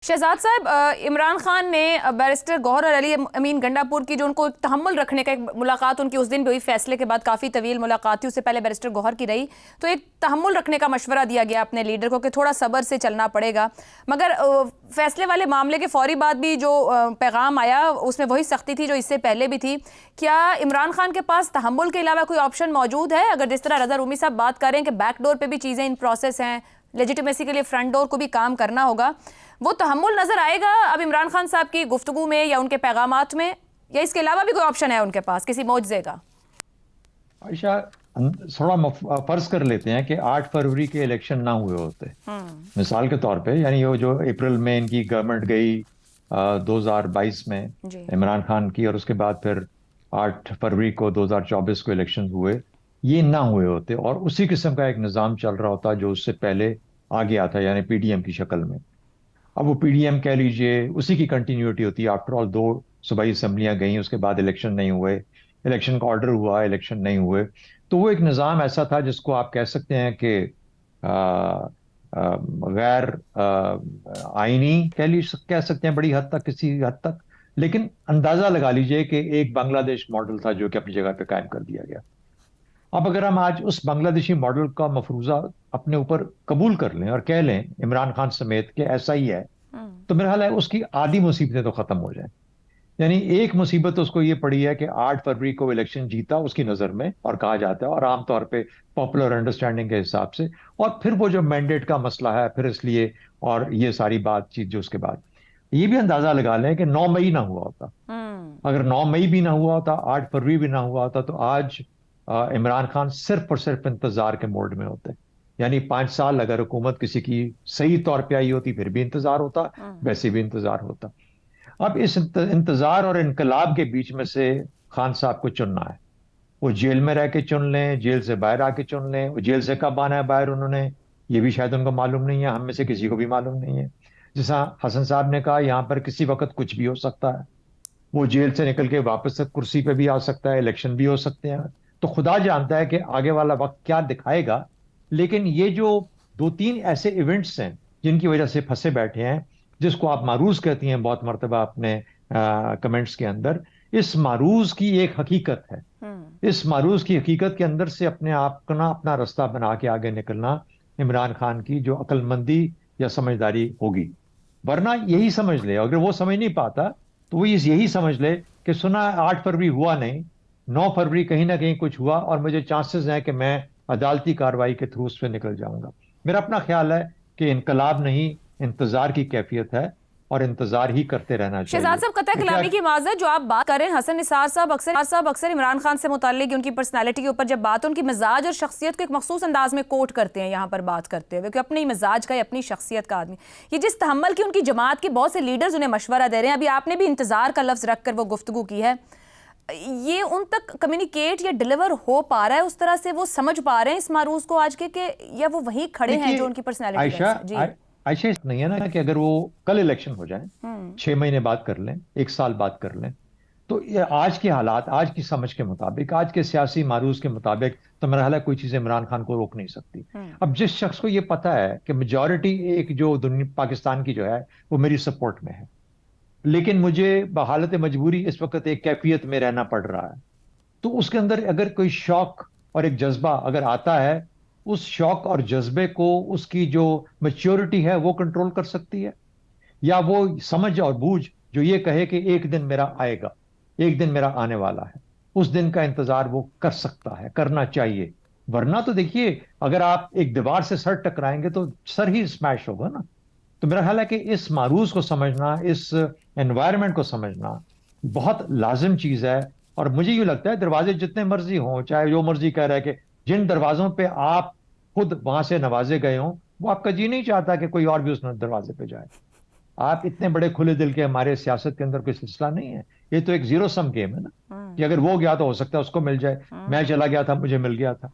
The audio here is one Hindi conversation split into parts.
शहजाद साहब, इमरान खान ने बैरिस्टर गौहर अली अमीन गंडापुर की जो उनको एक तहम्मुल रखने का, एक मुलाकात उनकी उस दिन भी हुई, फैसले के बाद काफ़ी तवील मुलाकात थी, उससे पहले बैरिस्टर गौहर की रही, तो एक तहम्मुल रखने का मशवरा दिया गया अपने लीडर को कि थोड़ा सब्र से चलना पड़ेगा। मगर फैसले वाले मामले के फौरी बाद भी जो पैगाम आया उसमें वही सख्ती थी जो इससे पहले भी थी। क्या इमरान खान के पास तहम्मुल के अलावा कोई ऑप्शन मौजूद है? अगर जिस तरह रज़ा रूमी साहब बात कर रहे हैं कि बैक डोर पर भी चीज़ें इन प्रोसेस हैं, लेजिटिमेसी के लिए फ्रंट डोर को भी काम करना होगा, वो तहम्मुल नजर आएगा अब इमरान खान साहब की गुफ्तगू में या उनके पैगामात में, या इसके अलावा भी कोई ऑप्शन है उनके पास किसी मौजज़े का? आयशा, थोड़ा फर्ज कर लेते हैं कि 8 फरवरी के इलेक्शन ना हुए होते, मिसाल के तौर पे, यानी वो जो अप्रैल में इनकी गवर्नमेंट गई 2022 में जी। इमरान खान की, और उसके बाद फिर 8 फरवरी को 2024 को इलेक्शन हुए, ये ना हुए होते और उसी किस्म का एक निज़ाम चल रहा होता जो उससे पहले आ गया था, यानी पीडीएम की शक्ल में। अब वो पीडीएम कह लीजिए, उसी की कंटिन्यूटी होती है। आफ्टर ऑल 2 सूबाई असम्बलियां गई, उसके बाद इलेक्शन नहीं हुए, इलेक्शन का ऑर्डर हुआ, इलेक्शन नहीं हुए। तो वो एक निज़ाम ऐसा था जिसको आप कह सकते हैं कि गैर आईनी कह सकते हैं बड़ी हद तक, किसी हद तक। लेकिन अंदाजा लगा लीजिए कि एक बांग्लादेश मॉडल था जो कि अपनी जगह पे कायम कर दिया गया। अब अगर हम आज उस बांग्लादेशी मॉडल का मफरूजा अपने ऊपर कबूल कर लें और कह लें इमरान खान समेत कि ऐसा ही है, तो मेरा ख्याल है उसकी आधी मुसीबतें तो खत्म हो जाएं। यानी एक मुसीबत तो उसको ये पड़ी है कि 8 फरवरी को इलेक्शन जीता उसकी नजर में, और कहा जाता है और आमतौर पे पॉपुलर अंडरस्टैंडिंग के हिसाब से, और फिर वो जो मैंडेट का मसला है फिर इसलिए, और ये सारी बातचीत जो उसके बाद, ये भी अंदाजा लगा लें कि 9 मई ना हुआ होता। अगर 9 मई भी ना हुआ होता, 8 फरवरी भी ना हुआ होता, तो आज इमरान खान सिर्फ और सिर्फ इंतजार के मोड में होते। यानी 5 साल अगर हुकूमत किसी की सही तौर पे आई होती फिर भी इंतजार होता, वैसे भी इंतजार होता। अब इस इंतजार और इनकलाब के बीच में से खान साहब को चुनना है। वो जेल में रह के चुन लें, जेल से बाहर आके चुन लें। वो जेल से कब आना है बाहर उन्होंने, ये भी शायद उनको मालूम नहीं है, हम में से किसी को भी मालूम नहीं है। जैसा हसन साहब ने कहा, यहाँ पर किसी वक्त कुछ भी हो सकता है। वो जेल से निकल के वापस से कुर्सी पे भी आ सकता है, इलेक्शन भी हो सकते हैं। तो खुदा जानता है कि आगे वाला वक्त क्या दिखाएगा। लेकिन ये जो 2-3 ऐसे इवेंट्स हैं जिनकी वजह से फंसे बैठे हैं, जिसको आप मारूज कहती हैं बहुत मर्तबा अपने कमेंट्स के अंदर, इस मारूज की एक हकीकत है। इस मारूज की हकीकत के अंदर से अपने आप को ना अपना रास्ता बना के आगे निकलना इमरान खान की जो अक्लमंदी या समझदारी होगी। वरना यही समझ ले, अगर वो समझ नहीं पाता तो वो यही समझ ले कि सुना 8 फरवरी हुआ नहीं, 9 फरवरी कहीं ना कहीं कुछ हुआ और मुझे चांसेस हैं कि मैं अदालती कार्रवाई के थ्रू उससे निकल जाऊंगा। मेरा अपना ख्याल है कि इनकलाब नहीं, इंतजार की कैफियत है, और इंतजार ही करते रहना शहजाद चाहिए। साहब, कतई मैं क्या कलामी की माजरत, जो आप बात कर रहे हैं, हसन निसार साहब अक्सर इमरान खान से मुताल्लिक उनकी पर्सनालिटी के ऊपर जब बात, उनकी मिजाज और शख्सियत को एक मखसूस अंदाज में कोट करते हैं यहाँ पर बात करते हुए कि अपने मिजाज का, अपनी शख्सियत का आदमी। ये जिस तहम्मुल की उनकी जमात के बहुत से लीडर्स उन्हें मशवरा दे रहे हैं, अभी आपने भी इंतजार का लफ्ज रख कर वो गुफ्तगू की है, ये उन तक कम्युनिकेट या डिलीवर हो पा रहा है उस तरह से? वो समझ पा रहे हैं इस मारूज को आज के, या वो वहीं खड़े हैं जो देखिए उनकी पर्सनैलिटी आयशा, है? जी। आयशा नहीं है ना कि अगर वो कल इलेक्शन हो जाए, 6 महीने बाद कर लें, 1 साल बाद कर लें, तो ये आज के हालात, आज की समझ के मुताबिक, आज के सियासी मारूज के मुताबिक, तो मेरा ख्याल है कोई चीज इमरान खान को रोक नहीं सकती। अब जिस शख्स को ये पता है कि मेजॉरिटी एक जो दुनिया पाकिस्तान की जो है वो मेरी सपोर्ट में है, लेकिन मुझे बहालत मजबूरी इस वक्त एक कैफियत में रहना पड़ रहा है, तो उसके अंदर अगर कोई शौक और एक जज्बा अगर आता है, उस शौक और जज्बे को उसकी जो मैच्योरिटी है वो कंट्रोल कर सकती है। या वो समझ और बूझ जो ये कहे कि एक दिन मेरा आएगा, एक दिन मेरा आने वाला है, उस दिन का इंतजार वो कर सकता है, करना चाहिए। वरना तो देखिए, अगर आप एक दीवार से सर टकराएंगे तो सर ही स्मैश होगा ना। तो मेरा ख्याल है कि इस मारूज को समझना, इस एनवायरनमेंट को समझना बहुत लाजिम चीज है। और मुझे यूं लगता है दरवाजे जितने मर्जी हों, चाहे जो मर्जी कह रहा है कि जिन दरवाजों पे आप खुद वहां से नवाजे गए हों, वो आपका जी नहीं चाहता कि कोई और भी उस दरवाजे पे जाए। आप इतने बड़े खुले दिल के, हमारे सियासत के अंदर कोई सिलसिला नहीं है। ये तो एक जीरो सम गेम है ना, कि अगर वो गया तो हो सकता है उसको मिल जाए, मैं चला गया था मुझे मिल गया था।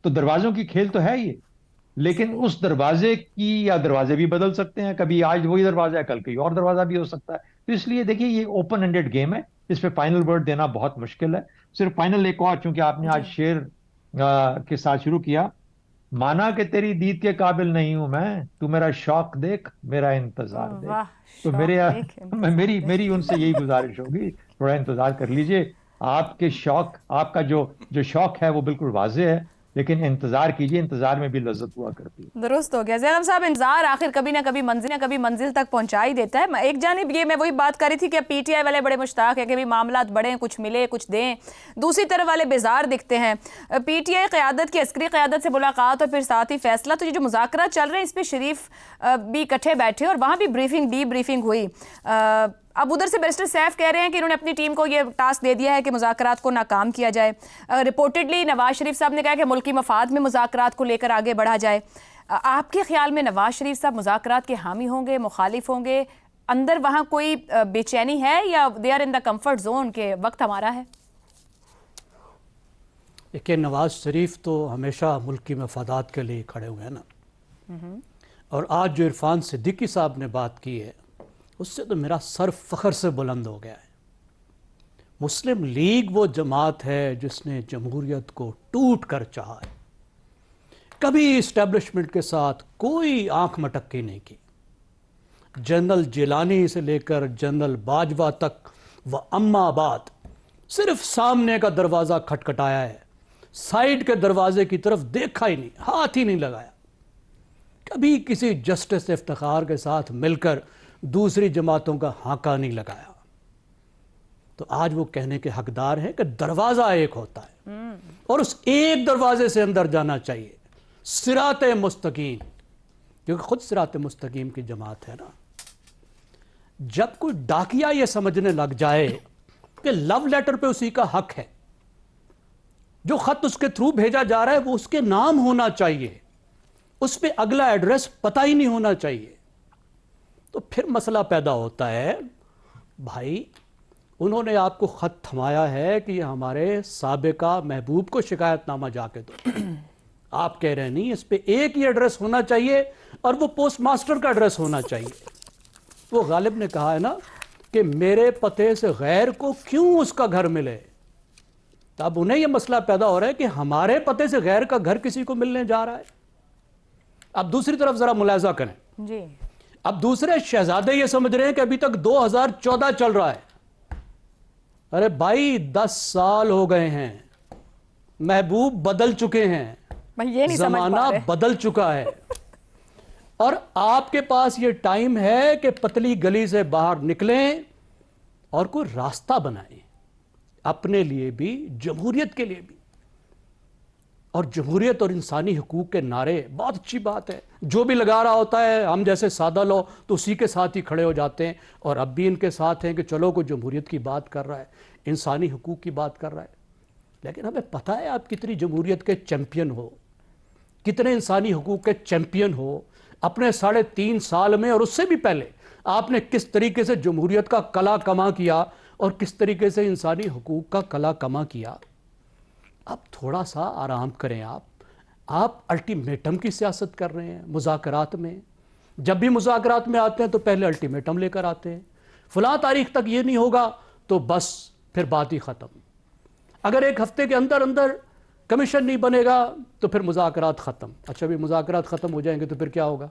तो दरवाजों की खेल तो है ये। लेकिन उस दरवाजे की, या दरवाजे भी बदल सकते हैं, कभी आज वही दरवाजा है कल कोई और दरवाजा भी हो सकता है। तो इसलिए देखिए, ये ओपन एंडेड गेम है, इस पे फाइनल वर्ड देना बहुत मुश्किल है। सिर्फ फाइनल एक और, चूंकि आपने आज जी। शेर के साथ शुरू किया, माना कि तेरी दीद के काबिल नहीं हूं मैं, तू मेरा शौक देख, मेरा इंतजार देख। वाह, तो शौक मेरे देख इंतजार मेरी देख। मेरी उनसे यही गुजारिश होगी, थोड़ा इंतजार कर लीजिए। आपके शौक, आपका जो जो शौक है वो बिल्कुल वाजे है, लेकिन इंतजार कीजिए, इंतजार में भी लज्जत हुआ करती है। दुरुस्त हो गया ज़ैनब साहब, इंतजार आखिर कभी ना कभी मंजिल तक पहुंचा ही देता है। एक जानिब ये मैं वही बात कर रही थी कि पीटीआई वाले बड़े मुश्ताक है कि भी मामलात बढ़ें, कुछ मिले कुछ दें, दूसरी तरफ वाले बेजार दिखते हैं। पीटीआई क़यादत की अस्करी क़यादत से मुलाकात और फिर साथ ही फैसला, तो ये जो मुज़ाकरात चल रहे हैं इस पर शरीफ भी इकट्ठे बैठे और वहाँ भी डी ब्रीफिंग हुई। अब उधर से बैरिस्टर सैफ कह रहे हैं कि इन्होंने अपनी टीम को ये टास्क दे दिया है कि मुज़ाकरात को नाकाम किया जाए। रिपोर्टेडली नवाज शरीफ साहब ने कहा कि मुल्की मफाद में मुज़ाकरात को लेकर आगे बढ़ा जाए। आपके ख्याल में नवाज शरीफ साहब मुज़ाकरात के हामी होंगे, मुखालिफ होंगे? अंदर वहाँ कोई बेचैनी है या they are in the comfort zone के वक्त हमारा है? देखिए, नवाज शरीफ तो हमेशा मुल्की मफादात के लिए खड़े हुए हैं ना, और आज जो इरफान सिद्दीकी साहब ने बात की है उससे तो मेरा सर फ़ख्र से बुलंद हो गया है। मुस्लिम लीग वो जमात है जिसने जमहूरियत को टूट कर चाहा है, कभी इस्टेब्लिशमेंट के साथ कोई आंख मटक्की नहीं की। जनरल जिलानी से लेकर जनरल बाजवा तक व अम्माबाद सिर्फ सामने का दरवाज़ा खटखटाया है, साइड के दरवाजे की तरफ देखा ही नहीं, हाथ ही नहीं लगाया। कभी किसी जस्टिस इफ्तिखार के साथ मिलकर दूसरी जमातों का हाका नहीं लगाया। तो आज वो कहने के हकदार हैं कि दरवाज़ा एक होता है और उस एक दरवाजे से अंदर जाना चाहिए, सिराते मुस्तकीम, क्योंकि खुद सिराते मुस्तकीम की जमात है ना। जब कोई डाकिया ये समझने लग जाए कि लव लेटर पे उसी का हक है, जो खत उसके थ्रू भेजा जा रहा है वो उसके नाम होना चाहिए, उस पर अगला एड्रेस पता ही नहीं होना चाहिए, तो फिर मसला पैदा होता है। भाई, उन्होंने आपको खत थमाया है कि हमारे साबिका महबूब को शिकायतनामा जाके दो। आप कह रहे हैं नहीं, इस पे एक ही एड्रेस होना चाहिए और वो पोस्ट मास्टर का एड्रेस होना चाहिए। वो गालिब ने कहा है ना कि मेरे पते से गैर को क्यों उसका घर मिले। तो अब उन्हें यह मसला पैदा हो रहा है कि हमारे पते से गैर का घर किसी को मिलने जा रहा है। अब दूसरी तरफ जरा मुलाजा करें जी। अब दूसरे शहजादे ये समझ रहे हैं कि अभी तक 2014 चल रहा है। अरे भाई, 10 साल हो गए हैं, महबूब बदल चुके हैं, ये नहीं जमाना बदल चुका है, और आपके पास ये टाइम है कि पतली गली से बाहर निकलें और कोई रास्ता बनाएं, अपने लिए भी, जमहूरियत के लिए भी। और जमहूरियत और इंसानी हुकूक के नारे बहुत अच्छी बात है, जो भी लगा रहा होता है, हम जैसे सादा लोग तो उसी के साथ ही खड़े हो जाते हैं, और अब भी इनके साथ हैं कि चलो कोई जमहूरियत की बात कर रहा है, इंसानी हुकूक की बात कर रहा है। लेकिन हमें पता है आप कितनी जमहूरियत के चैंपियन हो, कितने इंसानी हुकूक के चैंपियन हो। अपने 3.5 साल में और उससे भी पहले आपने किस तरीके से जमहूरियत का कला कमा किया और किस तरीके से इंसानी हुकूक का कला कमा किया। अब थोड़ा सा आराम करें। आप अल्टीमेटम की सियासत कर रहे हैं मुज़ाकरात में। जब भी मुज़ाकरात में आते हैं तो पहले अल्टीमेटम लेकर आते हैं, फलां तारीख तक ये नहीं होगा तो बस फिर बात ही ख़त्म। अगर एक हफ्ते के अंदर अंदर कमीशन नहीं बनेगा तो फिर मुज़ाकरात ख़त्म। अच्छा, भी मुज़ाकरात ख़त्म हो जाएंगे तो फिर क्या होगा?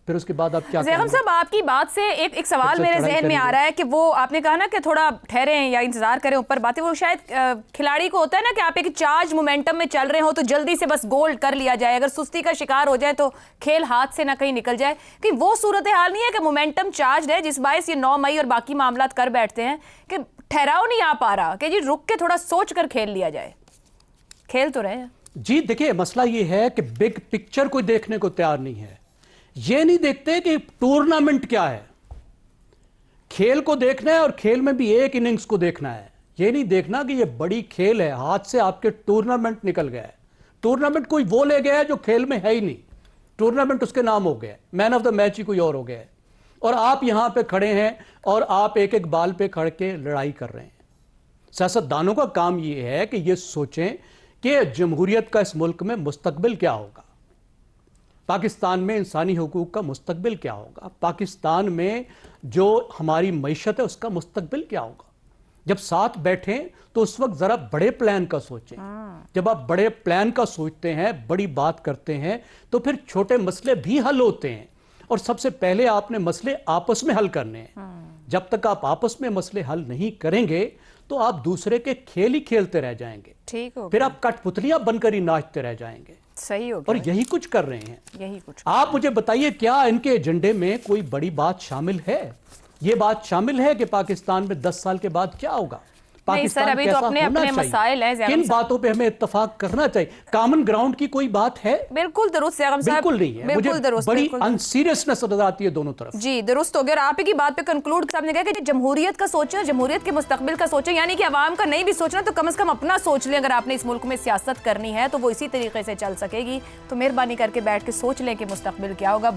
फिर उसके बाद आप क्या ज़ैनब साहब, आपकी बात से एक सवाल मेरे जहन में आ रहा है कि वो आपने कहा ना कि थोड़ा ठहरें या इंतजार करें ऊपर बातें, वो शायद खिलाड़ी को होता है ना कि आप एक चार्ज मोमेंटम में चल रहे हो तो जल्दी से बस गोल कर लिया जाए, अगर सुस्ती का शिकार हो जाए तो खेल हाथ से ना कहीं निकल जाए। कि वो सूरत हाल नहीं है कि मोमेंटम चार्ज है जिस बायस ये 9 मई और बाकी मामलात कर बैठते हैं कि ठहराव नहीं आ पा रहा कि जी रुक के थोड़ा सोच कर खेल लिया जाए। खेल तो रहे हैं जी। देखिए, मसला ये है कि बिग पिक्चर कोई देखने को तैयार नहीं है। ये नहीं देखते कि टूर्नामेंट क्या है। खेल को देखना है और खेल में भी एक इनिंग्स को देखना है। ये नहीं देखना कि ये बड़ी खेल है, हाथ से आपके टूर्नामेंट निकल गया है। टूर्नामेंट कोई वो ले गया है जो खेल में है ही नहीं। टूर्नामेंट उसके नाम हो गया, मैन ऑफ द मैच ही कोई और हो गया है, और आप यहां पे खड़े हैं और आप एक एक बाल पे खड़ के लड़ाई कर रहे हैं। सियासतदानों का काम ये है कि ये सोचें कि जमहूरियत का इस मुल्क में मुस्तकबिल क्या होगा, पाकिस्तान में इंसानी हुकूक का मुस्तकबिल क्या होगा, पाकिस्तान में जो हमारी मईशत है उसका मुस्तकबिल क्या होगा। जब साथ बैठें तो उस वक्त जरा बड़े प्लान का सोचें। जब आप बड़े प्लान का सोचते हैं, बड़ी बात करते हैं, तो फिर छोटे मसले भी हल होते हैं। और सबसे पहले आपने मसले आपस में हल करने हैं। जब तक आप आपस में मसले हल नहीं करेंगे तो आप दूसरे के खेल ही खेलते रह जाएंगे, ठीक हो फिर आप कठपुतलियां बनकर ही नाचते रह जाएंगे। सही हो और गया, यही कुछ कर रहे हैं। यही कुछ। आप मुझे बताइए, क्या इनके एजेंडे में कोई बड़ी बात शामिल है? ये बात शामिल है कि पाकिस्तान में 10 साल के बाद क्या होगा? नहीं सर, अभी तो कैसा अपने होना अपने चाहिए? मसाइल हैं। किन बातों पे हमें इत्तेफाक करना चाहिए? कॉमन ग्राउंड की कोई बात है? बिल्कुल दुरुस्त जैगम साहब, बिल्कुल नहीं है। बिल्कुल मुझे दुरुस्त, बड़ी बिल्कुल। अनसीरियसनेस नजर आती है दोनों तरफ। जी दुरुस्त हो गया। और आप ही की बात पे कंक्लूड साहब ने कहा कि जमहूरियत का सोचें, जमहूरियत के मुस्तकबिल का सोचें, यानी कि अवाम का नहीं भी सोचना तो कम से कम अपना सोच लें। अगर आपने इस मुल्क में सियासत करनी है तो वो इसी तरीके से चल सकेगी। तो मेहरबानी करके बैठ के सोच लें कि मुस्तकबिल क्या होगा।